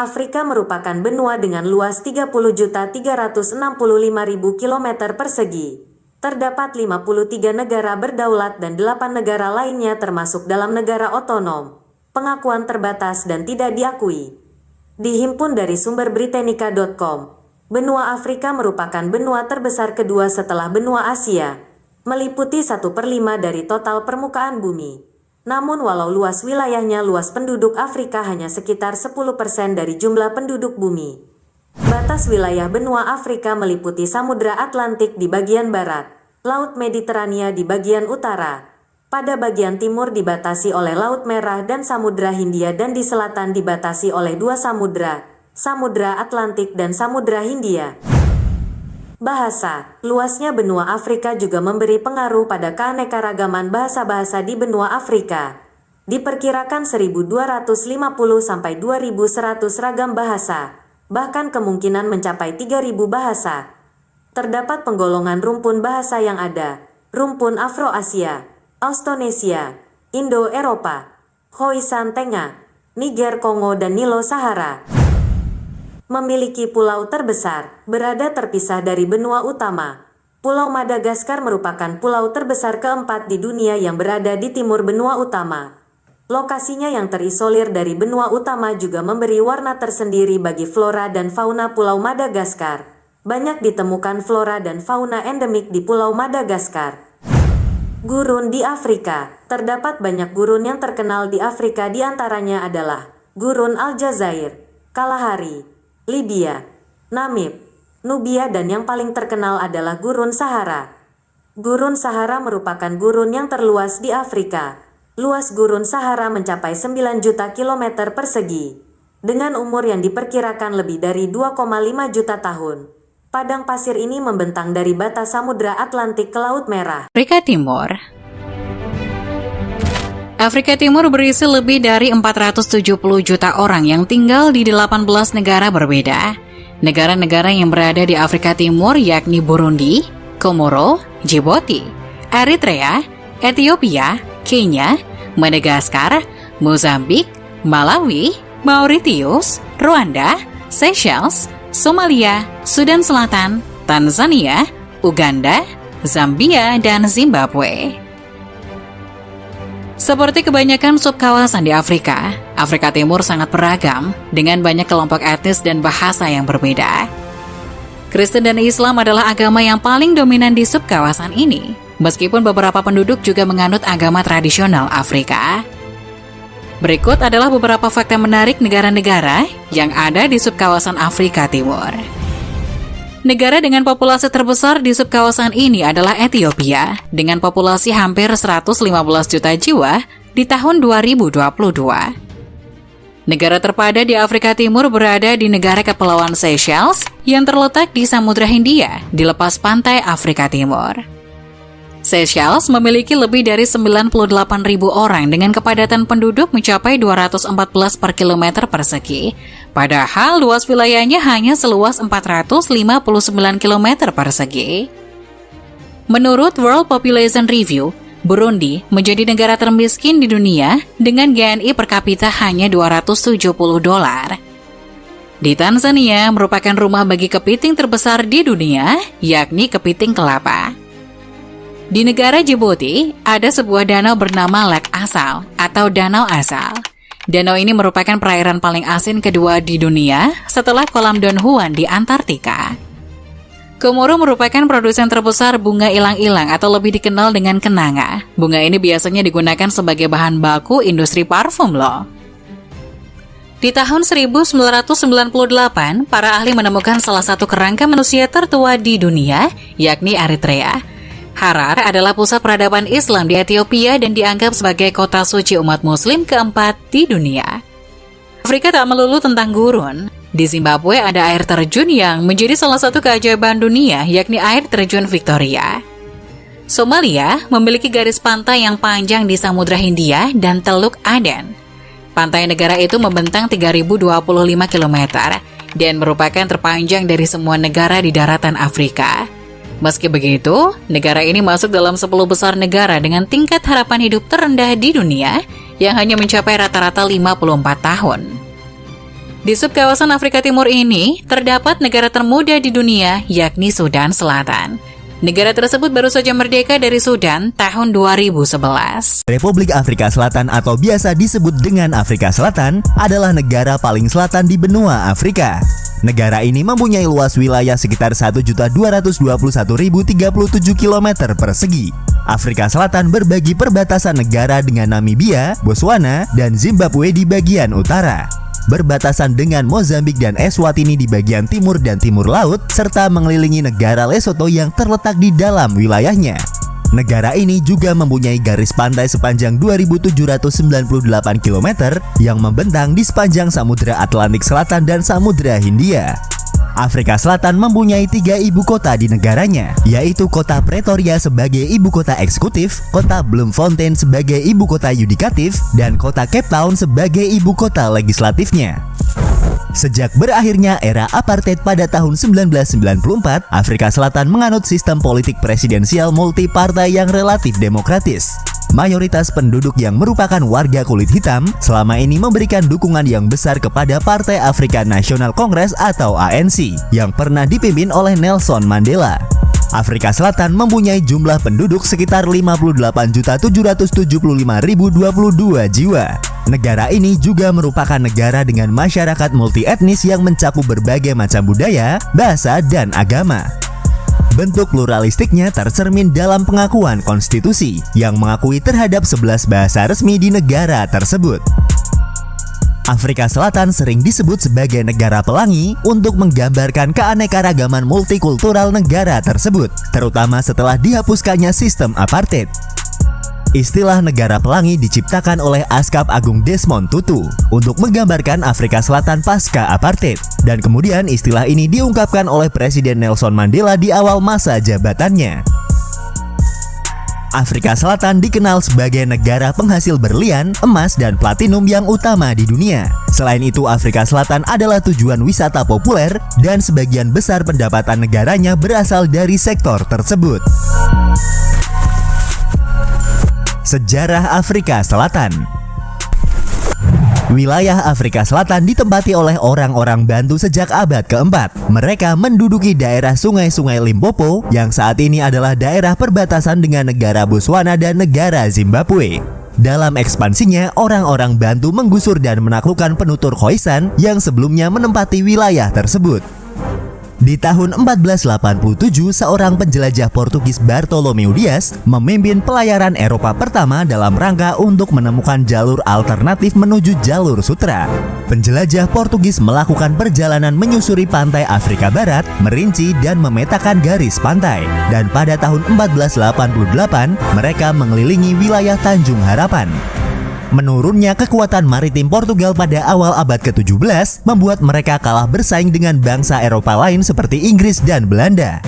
Afrika merupakan benua dengan luas 30.365.000 km persegi. Terdapat 53 negara berdaulat dan 8 negara lainnya termasuk dalam negara otonom, pengakuan terbatas dan tidak diakui. Dihimpun dari sumber Britannica.com, benua Afrika merupakan benua terbesar kedua setelah benua Asia, meliputi 1/5 dari total permukaan bumi. Namun walau luas wilayahnya, luas penduduk Afrika hanya sekitar 10% dari jumlah penduduk bumi. Batas wilayah benua Afrika meliputi Samudra Atlantik di bagian barat, Laut Mediterania di bagian utara. Pada bagian timur dibatasi oleh Laut Merah dan Samudra Hindia dan di selatan dibatasi oleh dua samudra, Samudra Atlantik dan Samudra Hindia. Bahasa, luasnya benua Afrika juga memberi pengaruh pada keanekaragaman bahasa-bahasa di benua Afrika. Diperkirakan 1.250 sampai 2.100 ragam bahasa, bahkan kemungkinan mencapai 3.000 bahasa. Terdapat penggolongan rumpun bahasa yang ada: rumpun Afro-Asia, Austronesia, Indo-Eropa, Khoisan Tengah, Niger Kongo dan Nilo-Sahara. Memiliki pulau terbesar, berada terpisah dari benua utama. Pulau Madagaskar merupakan pulau terbesar keempat di dunia yang berada di timur benua utama. Lokasinya yang terisolir dari benua utama juga memberi warna tersendiri bagi flora dan fauna Pulau Madagaskar. Banyak ditemukan flora dan fauna endemik di Pulau Madagaskar. Gurun di Afrika. Terdapat banyak gurun yang terkenal di Afrika, di antaranya adalah Gurun Aljazair, Kalahari, Libya, Namib, Nubia dan yang paling terkenal adalah Gurun Sahara. Gurun Sahara merupakan gurun yang terluas di Afrika. Luas Gurun Sahara mencapai 9 juta kilometer persegi, dengan umur yang diperkirakan lebih dari 2,5 juta tahun. Padang pasir ini membentang dari batas Samudra Atlantik ke Laut Merah. Afrika Timur berisi lebih dari 470 juta orang yang tinggal di 18 negara berbeda. Negara-negara yang berada di Afrika Timur yakni Burundi, Komoro, Djibouti, Eritrea, Ethiopia, Kenya, Madagaskar, Mozambik, Malawi, Mauritius, Rwanda, Seychelles, Somalia, Sudan Selatan, Tanzania, Uganda, Zambia, dan Zimbabwe. Seperti kebanyakan subkawasan di Afrika, Afrika Timur sangat beragam dengan banyak kelompok etnis dan bahasa yang berbeda. Kristen dan Islam adalah agama yang paling dominan di subkawasan ini, meskipun beberapa penduduk juga menganut agama tradisional Afrika. Berikut adalah beberapa fakta menarik negara-negara yang ada di subkawasan Afrika Timur. Negara dengan populasi terbesar di subkawasan ini adalah Ethiopia, dengan populasi hampir 115 juta jiwa di tahun 2022. Negara terpadat di Afrika Timur berada di negara Kepulauan Seychelles yang terletak di Samudra Hindia di lepas pantai Afrika Timur. Seychelles memiliki lebih dari 98.000 orang dengan kepadatan penduduk mencapai 214 per kilometer persegi. Padahal luas wilayahnya hanya seluas 459 km persegi. Menurut World Population Review, Burundi menjadi negara termiskin di dunia dengan GNI per kapita hanya $270. Di Tanzania merupakan rumah bagi kepiting terbesar di dunia, yakni kepiting kelapa. Di negara Djibouti, ada sebuah danau bernama Lake Asal atau Danau Asal. Danau ini merupakan perairan paling asin kedua di dunia setelah kolam Don Juan di Antartika. Komoro merupakan produsen terbesar bunga ilang-ilang atau lebih dikenal dengan kenanga. Bunga ini biasanya digunakan sebagai bahan baku industri parfum loh. Di tahun 1998, para ahli menemukan salah satu kerangka manusia tertua di dunia, yakni Eritrea. Harar adalah pusat peradaban Islam di Ethiopia dan dianggap sebagai kota suci umat muslim keempat di dunia. Afrika tak melulu tentang gurun. Di Zimbabwe ada air terjun yang menjadi salah satu keajaiban dunia, yakni air terjun Victoria. Somalia memiliki garis pantai yang panjang di Samudra Hindia dan Teluk Aden. Pantai negara itu membentang 3.025 km dan merupakan terpanjang dari semua negara di daratan Afrika. Meski begitu, negara ini masuk dalam 10 besar negara dengan tingkat harapan hidup terendah di dunia yang hanya mencapai rata-rata 54 tahun. Di subkawasan Afrika Timur ini, terdapat negara termuda di dunia, yakni Sudan Selatan. Negara tersebut baru saja merdeka dari Sudan tahun 2011. Republik Afrika Selatan atau biasa disebut dengan Afrika Selatan adalah negara paling selatan di benua Afrika. Negara ini mempunyai luas wilayah sekitar 1.221.037 km persegi. Afrika Selatan berbagi perbatasan negara dengan Namibia, Botswana, dan Zimbabwe di bagian utara. Berbatasan dengan Mozambik dan Eswatini di bagian timur dan timur laut, serta mengelilingi negara Lesotho yang terletak di dalam wilayahnya. Negara ini juga mempunyai garis pantai sepanjang 2.798 km yang membentang di sepanjang Samudra Atlantik Selatan dan Samudra Hindia. Afrika Selatan mempunyai 3 ibu kota di negaranya, yaitu kota Pretoria sebagai ibu kota eksekutif, kota Bloemfontein sebagai ibu kota yudikatif, dan kota Cape Town sebagai ibu kota legislatifnya. Sejak berakhirnya era apartheid pada tahun 1994, Afrika Selatan menganut sistem politik presidensial multipartai yang relatif demokratis. Mayoritas penduduk yang merupakan warga kulit hitam selama ini memberikan dukungan yang besar kepada Partai African National Congress atau ANC yang pernah dipimpin oleh Nelson Mandela. Afrika Selatan mempunyai jumlah penduduk sekitar 58.775.022 jiwa. Negara ini juga merupakan negara dengan masyarakat multietnis yang mencakup berbagai macam budaya, bahasa, dan agama. Bentuk pluralistiknya tercermin dalam pengakuan konstitusi yang mengakui terhadap 11 bahasa resmi di negara tersebut. Afrika Selatan sering disebut sebagai negara pelangi untuk menggambarkan keanekaragaman multikultural negara tersebut, terutama setelah dihapuskannya sistem apartheid. Istilah negara pelangi diciptakan oleh Askap Agung Desmond Tutu untuk menggambarkan Afrika Selatan pasca apartheid, dan kemudian istilah ini diungkapkan oleh Presiden Nelson Mandela di awal masa jabatannya. Afrika Selatan dikenal sebagai negara penghasil berlian, emas, dan platinum yang utama di dunia. Selain itu, Afrika Selatan adalah tujuan wisata populer dan sebagian besar pendapatan negaranya berasal dari sektor tersebut. Sejarah Afrika Selatan. Wilayah Afrika Selatan ditempati oleh orang-orang Bantu sejak abad keempat. Mereka menduduki daerah sungai-sungai Limpopo yang saat ini adalah daerah perbatasan dengan negara Botswana dan negara Zimbabwe. Dalam ekspansinya, orang-orang Bantu menggusur dan menaklukkan penutur Khoisan yang sebelumnya menempati wilayah tersebut. Di tahun 1487, seorang penjelajah Portugis Bartolomeu Dias memimpin pelayaran Eropa pertama dalam rangka untuk menemukan jalur alternatif menuju jalur sutra. Penjelajah Portugis melakukan perjalanan menyusuri pantai Afrika Barat, merinci dan memetakan garis pantai. Dan pada tahun 1488, mereka mengelilingi wilayah Tanjung Harapan. Menurunnya kekuatan maritim Portugal pada awal abad ke-17 membuat mereka kalah bersaing dengan bangsa Eropa lain seperti Inggris dan Belanda.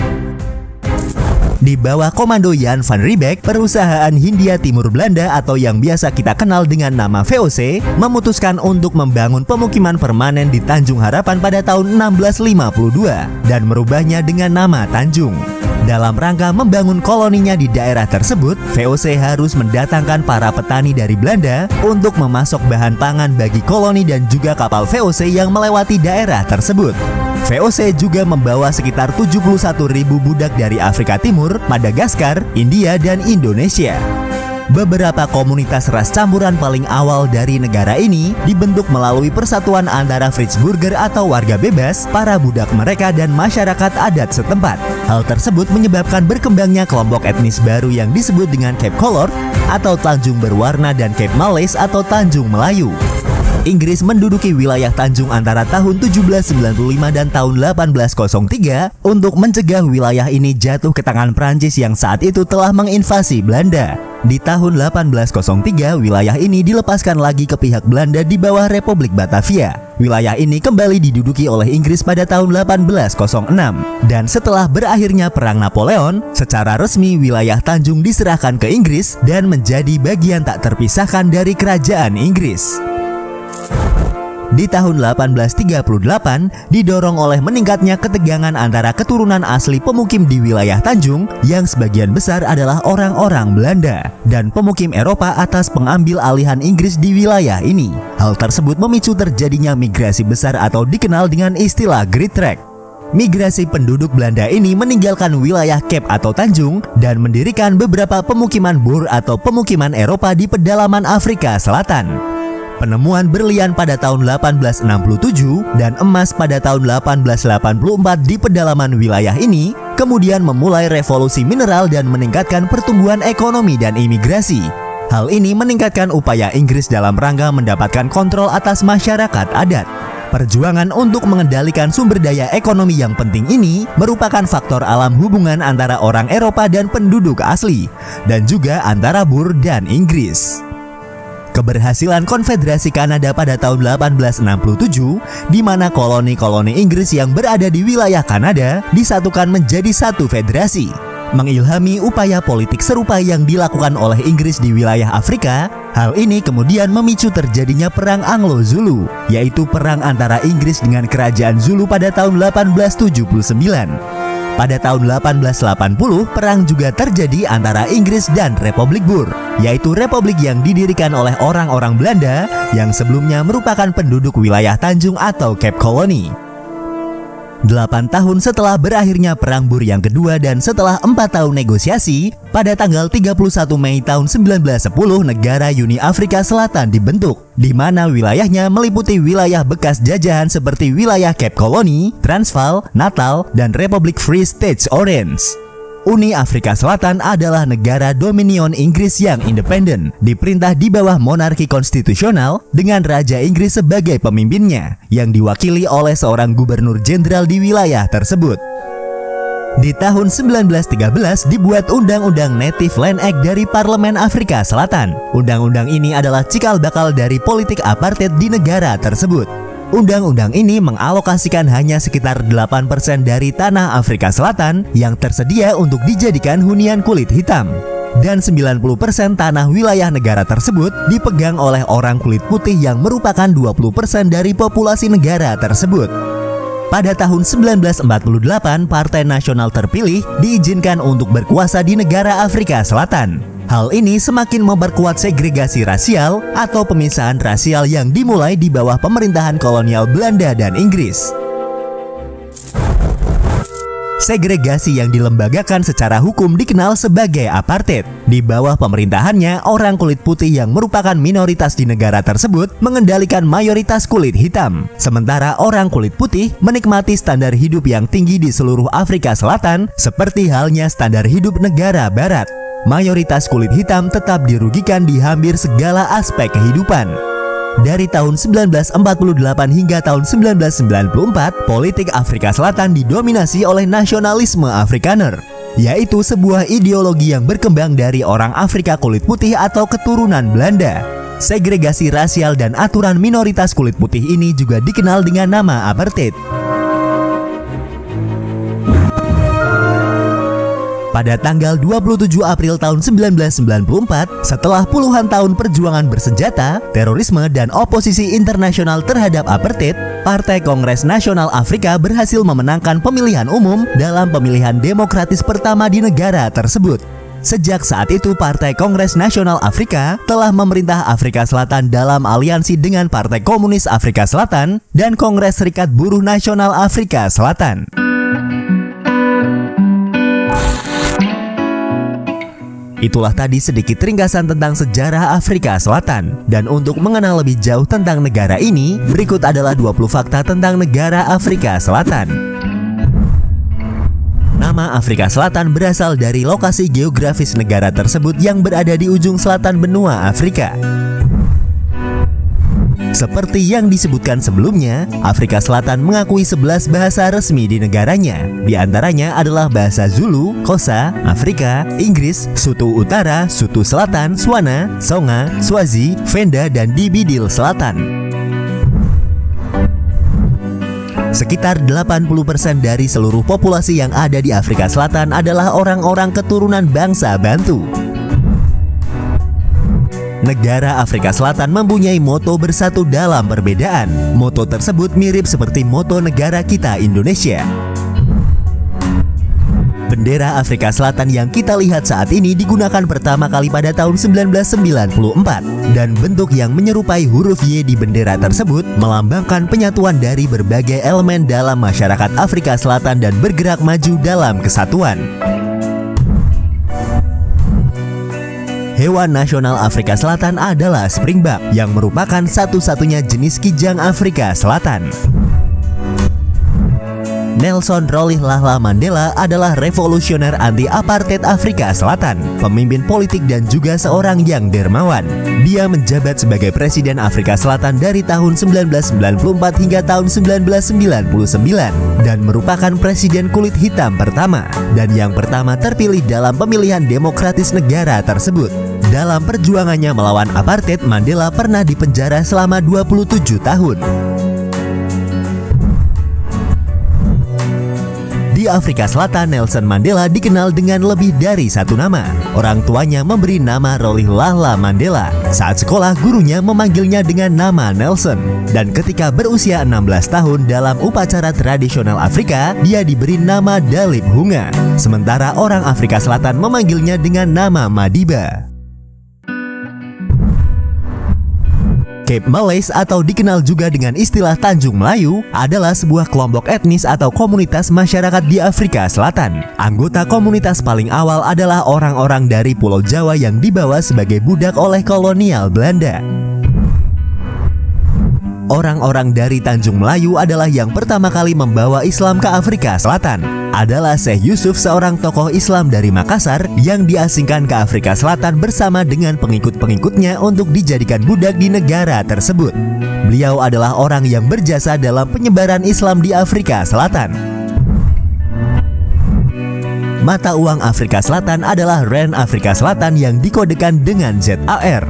Di bawah komando Jan van Riebeeck, perusahaan Hindia Timur Belanda atau yang biasa kita kenal dengan nama VOC memutuskan untuk membangun pemukiman permanen di Tanjung Harapan pada tahun 1652 dan merubahnya dengan nama Tanjung. Dalam rangka membangun koloninya di daerah tersebut, VOC harus mendatangkan para petani dari Belanda untuk memasok bahan pangan bagi koloni dan juga kapal VOC yang melewati daerah tersebut. VOC juga membawa sekitar 71.000 budak dari Afrika Timur, Madagaskar, India, dan Indonesia. Beberapa komunitas ras campuran paling awal dari negara ini dibentuk melalui persatuan antara Fritsburger atau warga bebas, para budak mereka, dan masyarakat adat setempat. Hal tersebut menyebabkan berkembangnya kelompok etnis baru yang disebut dengan Cape Colored atau Tanjung Berwarna dan Cape Malays atau Tanjung Melayu. Inggris menduduki wilayah Tanjung antara tahun 1795 dan tahun 1803 untuk mencegah wilayah ini jatuh ke tangan Prancis yang saat itu telah menginvasi Belanda. Di tahun 1803, wilayah ini dilepaskan lagi ke pihak Belanda di bawah Republik Batavia. Wilayah ini kembali diduduki oleh Inggris pada tahun 1806. Dan setelah berakhirnya Perang Napoleon, secara resmi wilayah Tanjung diserahkan ke Inggris dan menjadi bagian tak terpisahkan dari Kerajaan Inggris. di tahun 1838 didorong oleh meningkatnya ketegangan antara keturunan asli pemukim di wilayah Tanjung yang sebagian besar adalah orang-orang Belanda dan pemukim Eropa atas pengambil alihan Inggris di wilayah ini. Hal tersebut memicu terjadinya migrasi besar atau dikenal dengan istilah Great Trek. Migrasi penduduk Belanda ini meninggalkan wilayah Cape atau Tanjung dan mendirikan beberapa pemukiman Boer atau pemukiman Eropa di pedalaman Afrika Selatan. Penemuan berlian pada tahun 1867 dan emas pada tahun 1884 di pedalaman wilayah ini kemudian memulai revolusi mineral dan meningkatkan pertumbuhan ekonomi dan imigrasi. Hal ini meningkatkan upaya Inggris dalam rangka mendapatkan kontrol atas masyarakat adat. Perjuangan untuk mengendalikan sumber daya ekonomi yang penting ini merupakan faktor alam hubungan antara orang Eropa dan penduduk asli, dan juga antara Boer dan Inggris. Keberhasilan Konfederasi Kanada pada tahun 1867, di mana koloni-koloni Inggris yang berada di wilayah Kanada disatukan menjadi satu federasi, mengilhami upaya politik serupa yang dilakukan oleh Inggris di wilayah Afrika. Hal ini kemudian memicu terjadinya Perang Anglo-Zulu, yaitu perang antara Inggris dengan Kerajaan Zulu pada tahun 1879. Pada tahun 1880, perang juga terjadi antara Inggris dan Republik Boer, yaitu republik yang didirikan oleh orang-orang Belanda yang sebelumnya merupakan penduduk wilayah Tanjung atau Cape Colony. 8 tahun setelah berakhirnya Perang Boer yang kedua dan setelah 4 tahun negosiasi, pada tanggal 31 Mei tahun 1910 negara Uni Afrika Selatan dibentuk, di mana wilayahnya meliputi wilayah bekas jajahan seperti wilayah Cape Colony, Transvaal, Natal, dan Republik Free State Orange. Uni Afrika Selatan adalah negara dominion Inggris yang independen, diperintah di bawah monarki konstitusional dengan Raja Inggris sebagai pemimpinnya, yang diwakili oleh seorang gubernur jenderal di wilayah tersebut. Di tahun 1913 dibuat Undang-Undang Native Land Act dari Parlemen Afrika Selatan. Undang-undang ini adalah cikal bakal dari politik apartheid di negara tersebut. Undang-undang ini mengalokasikan hanya sekitar 8% dari tanah Afrika Selatan yang tersedia untuk dijadikan hunian kulit hitam. Dan 90% tanah wilayah negara tersebut dipegang oleh orang kulit putih yang merupakan 20% dari populasi negara tersebut. Pada tahun 1948, Partai Nasional terpilih diizinkan untuk berkuasa di negara Afrika Selatan. Hal ini semakin memperkuat segregasi rasial atau pemisahan rasial yang dimulai di bawah pemerintahan kolonial Belanda dan Inggris. Segregasi yang dilembagakan secara hukum dikenal sebagai apartheid. Di bawah pemerintahannya, orang kulit putih yang merupakan minoritas di negara tersebut mengendalikan mayoritas kulit hitam. Sementara orang kulit putih menikmati standar hidup yang tinggi di seluruh Afrika Selatan, seperti halnya standar hidup negara barat. Mayoritas kulit hitam tetap dirugikan di hampir segala aspek kehidupan. Dari tahun 1948 hingga tahun 1994, politik Afrika Selatan didominasi oleh nasionalisme Afrikaner, yaitu sebuah ideologi yang berkembang dari orang Afrika kulit putih atau keturunan Belanda. Segregasi rasial dan aturan minoritas kulit putih ini juga dikenal dengan nama apartheid. Pada tanggal 27 April tahun 1994, setelah puluhan tahun perjuangan bersenjata, terorisme, dan oposisi internasional terhadap apartheid, Partai Kongres Nasional Afrika berhasil memenangkan pemilihan umum dalam pemilihan demokratis pertama di negara tersebut. Sejak saat itu, Partai Kongres Nasional Afrika telah memerintah Afrika Selatan dalam aliansi dengan Partai Komunis Afrika Selatan dan Kongres Serikat Buruh Nasional Afrika Selatan. Itulah tadi sedikit ringkasan tentang sejarah Afrika Selatan. Dan untuk mengenal lebih jauh tentang negara ini, berikut adalah 20 fakta tentang negara Afrika Selatan. Nama Afrika Selatan berasal dari lokasi geografis negara tersebut yang berada di ujung selatan benua Afrika. Seperti yang disebutkan sebelumnya, Afrika Selatan mengakui 11 bahasa resmi di negaranya. Di antaranya adalah bahasa Zulu, Xhosa, Afrika, Inggris, Sutu Utara, Sutu Selatan, Swana, Songa, Swazi, Venda, dan Dibidil Selatan. Sekitar 80% dari seluruh populasi yang ada di Afrika Selatan adalah orang-orang keturunan bangsa Bantu. Negara Afrika Selatan mempunyai moto bersatu dalam perbedaan. Moto tersebut mirip seperti moto negara kita Indonesia. Bendera Afrika Selatan yang kita lihat saat ini digunakan pertama kali pada tahun 1994 dan bentuk yang menyerupai huruf Y di bendera tersebut melambangkan penyatuan dari berbagai elemen dalam masyarakat Afrika Selatan dan bergerak maju dalam kesatuan. Hewan nasional Afrika Selatan adalah springbok yang merupakan satu-satunya jenis kijang Afrika Selatan. Nelson Rolihlahla Mandela adalah revolusioner anti-apartheid Afrika Selatan, pemimpin politik dan juga seorang yang dermawan. Dia menjabat sebagai Presiden Afrika Selatan dari tahun 1994 hingga tahun 1999 dan merupakan presiden kulit hitam pertama dan yang pertama terpilih dalam pemilihan demokratis negara tersebut. Dalam perjuangannya melawan apartheid, Mandela pernah dipenjara selama 27 tahun. Di Afrika Selatan, Nelson Mandela dikenal dengan lebih dari satu nama. Orang tuanya memberi nama Rolihlahla Mandela. Saat sekolah, gurunya memanggilnya dengan nama Nelson. Dan ketika berusia 16 tahun dalam upacara tradisional Afrika, dia diberi nama Dalip Hunga. Sementara orang Afrika Selatan memanggilnya dengan nama Madiba. Cape Malays atau dikenal juga dengan istilah Tanjung Melayu adalah sebuah kelompok etnis atau komunitas masyarakat di Afrika Selatan. Anggota komunitas paling awal adalah orang-orang dari Pulau Jawa yang dibawa sebagai budak oleh kolonial Belanda. Orang-orang dari Tanjung Melayu adalah yang pertama kali membawa Islam ke Afrika Selatan. Adalah Syekh Yusuf, seorang tokoh Islam dari Makassar yang diasingkan ke Afrika Selatan bersama dengan pengikut-pengikutnya untuk dijadikan budak di negara tersebut. Beliau adalah orang yang berjasa dalam penyebaran Islam di Afrika Selatan. Mata uang Afrika Selatan adalah Rand Afrika Selatan yang dikodekan dengan ZAR.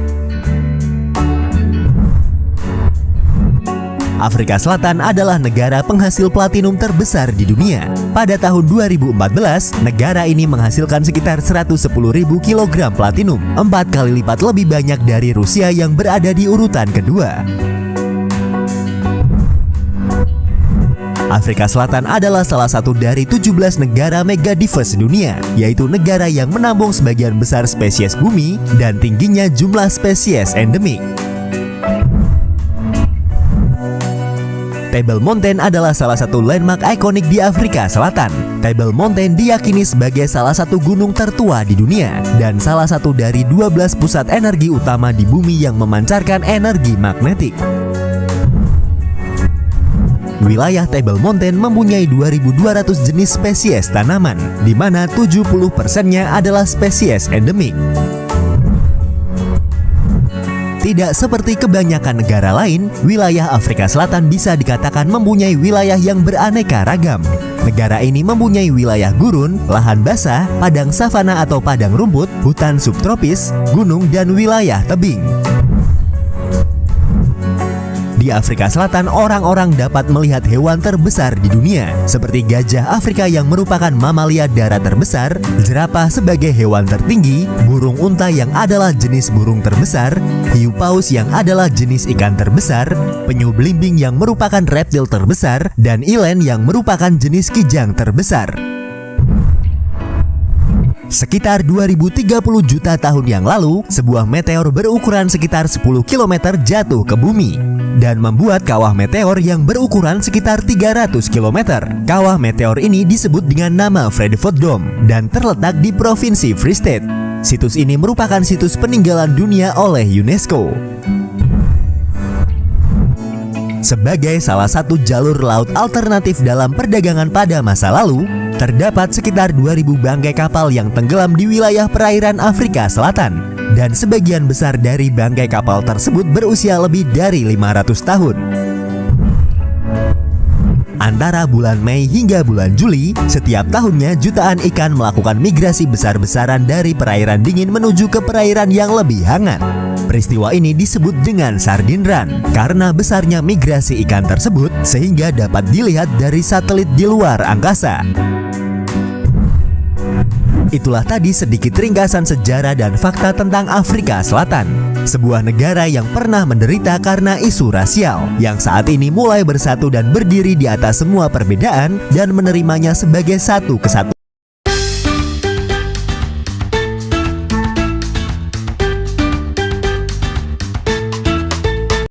Afrika Selatan adalah negara penghasil platinum terbesar di dunia. Pada tahun 2014, negara ini menghasilkan sekitar 110.000 kg platinum, 4 kali lipat lebih banyak dari Rusia yang berada di urutan kedua. Afrika Selatan adalah salah satu dari 17 negara megadiverse dunia, yaitu negara yang menampung sebagian besar spesies bumi dan tingginya jumlah spesies endemik. Table Mountain adalah salah satu landmark ikonik di Afrika Selatan. Table Mountain diyakini sebagai salah satu gunung tertua di dunia dan salah satu dari 12 pusat energi utama di bumi yang memancarkan energi magnetik. Wilayah Table Mountain mempunyai 2.200 jenis spesies tanaman, di mana 70%-nya adalah spesies endemik. Tidak seperti kebanyakan negara lain, wilayah Afrika Selatan bisa dikatakan mempunyai wilayah yang beraneka ragam. Negara ini mempunyai wilayah gurun, lahan basah, padang savana atau padang rumput, hutan subtropis, gunung, dan wilayah tebing. Di Afrika Selatan, orang-orang dapat melihat hewan terbesar di dunia, seperti gajah Afrika yang merupakan mamalia darat terbesar, jerapah sebagai hewan tertinggi, burung unta yang adalah jenis burung terbesar, hiu paus yang adalah jenis ikan terbesar, penyu belimbing yang merupakan reptil terbesar, dan ilen yang merupakan jenis kijang terbesar. Sekitar 2030 juta tahun yang lalu, sebuah meteor berukuran sekitar 10 km jatuh ke bumi dan membuat kawah meteor yang berukuran sekitar 300 km. Kawah meteor ini disebut dengan nama Vredefort Dome dan terletak di Provinsi Free State. Situs ini merupakan situs peninggalan dunia oleh UNESCO. Sebagai salah satu jalur laut alternatif dalam perdagangan pada masa lalu, terdapat sekitar 2.000 bangkai kapal yang tenggelam di wilayah perairan Afrika Selatan. Dan sebagian besar dari bangkai kapal tersebut berusia lebih dari 500 tahun. Antara bulan Mei hingga bulan Juli, setiap tahunnya jutaan ikan melakukan migrasi besar-besaran dari perairan dingin menuju ke perairan yang lebih hangat. Peristiwa ini disebut dengan Sardine Run karena besarnya migrasi ikan tersebut sehingga dapat dilihat dari satelit di luar angkasa. Itulah tadi sedikit ringkasan sejarah dan fakta tentang Afrika Selatan, sebuah negara yang pernah menderita karena isu rasial, yang saat ini mulai bersatu dan berdiri di atas semua perbedaan dan menerimanya sebagai satu kesatuan.